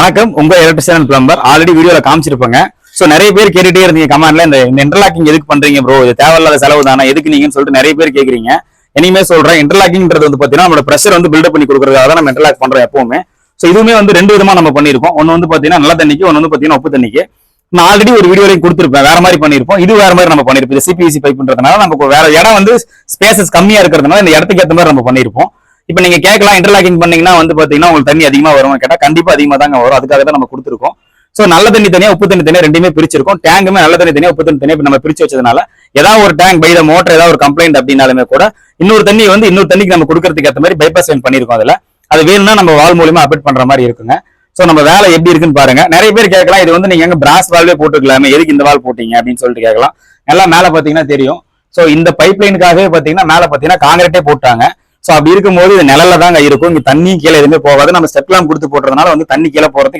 வணக்கம், உங்க electrician plumber. Already வீடியோல காமிச்சிருப்பாங்க. சோ நிறைய பேர் கேட்டுட்டே இருந்தீங்க கமெண்ட்ல, இந்த இன்டர்லாக்கிங் எதுக்கு பண்றீங்க ப்ரோ, இது தேவையில்லாத செலவு தானே, எதுக்கு நீங்கன்னு சொல்லிட்டு நிறைய பேர் கேக்குறீங்க. இனிமே சொல்றேன், இன்டர்லாக்கிங்ன்றது வந்து பாத்தீங்கன்னா நம்மளோட பிரஷர் வந்து பில்டப் பண்ணி கொடுக்கறதுக்காக தான் நம்ம இன்டர்லாக் பண்றோம் எப்பவுமே. சோ இதுவுமே வந்து ரெண்டு விதமா நம்ம பண்ணிருக்கோம். ஒன்னு வந்து பாத்தீங்கன்னா நல்ல தண்ணிக்கு, ஒன்னு வந்து பாத்தீங்கன்னா உப்பு தண்ணிக்கு. நான் ஆல்ரெடி ஒரு வீடியோலையும் கொடுத்துருப்பேன், வேற மாதிரி பண்ணிருப்போம். இது வேற மாதிரி நம்ம பண்ணிருப்போம். இது சிபிஎஸ்சி பைப்ன்றதுனால நமக்கு வேற இடம் வந்து ஸ்பேசஸ் கம்மியா இருக்கிறதுனால இந்த இடத்துக்கு ஏற்ற மாதிரி நம்ம பண்ணிருப்போம். இப்ப நீங்க கேட்கலாம், இன்டர்லாக்கிங் பண்ணீங்கன்னா வந்து பாத்தீங்கன்னா உங்களுக்கு தண்ணி அதிகமா வரும் கேட்டா, கண்டிப்பா அதிகமா தாங்க வரும். அதுக்காக தான் நம்ம கொடுத்துருக்கோம். சோ நல்ல தண்ணி தனியா, உப்பு தண்ணி தனியா ரெண்டுமே பிரிச்சிருக்கோம். டேங்குமே நல்ல தண்ணி தனியா, உப்பு தண்ணி தனியா நம்ம பிரிச்சு வச்சதுனால ஏதாவது ஒரு டேங்க் பை த மோட்டர் ஏதாவது ஒரு கம்ப்ளைண்ட் அப்படின்னாலுமே கூட இன்னொரு தண்ணி வந்து இன்னொரு தண்ணிக்கு நம்ம கொடுக்கறதுக்கு ஏற்ற மாதிரி பைபாஸ் லைன் பண்ணிருக்கோம். அதுல அது வேணும்னா நம்ம வால் மூலியமா அப்டேட் பண்ற மாதிரி இருக்குங்க. சோ நம்ம வேலை எப்படி இருக்குன்னு பாருங்க. நிறைய பேர் கேட்கலாம், இது வந்து நீங்க எங்க பிராஸ் வால்வே போட்டுக்கலாமே, எதுக்கு இந்த வால் போட்டீங்க அப்படின்னு சொல்லிட்டு கேட்கலாம். எல்லாம் மேல பாத்தீங்கன்னா தெரியும். சோ இந்த பைப் லைனுக்காகவே பாத்தீங்கன்னா மேல பாத்தீங்கன்னா காங்கிரீட்டே போட்டாங்க. சோ அப்படி இருக்கும்போது இது நிழல்ல தாங்க இருக்கும். இங்க தண்ணி கீழே எதுவுமே போகாது. நம்ம ஸ்டெப் எல்லாம் கொடுத்து போடுறதுனால வந்து தண்ணி கீழே போறது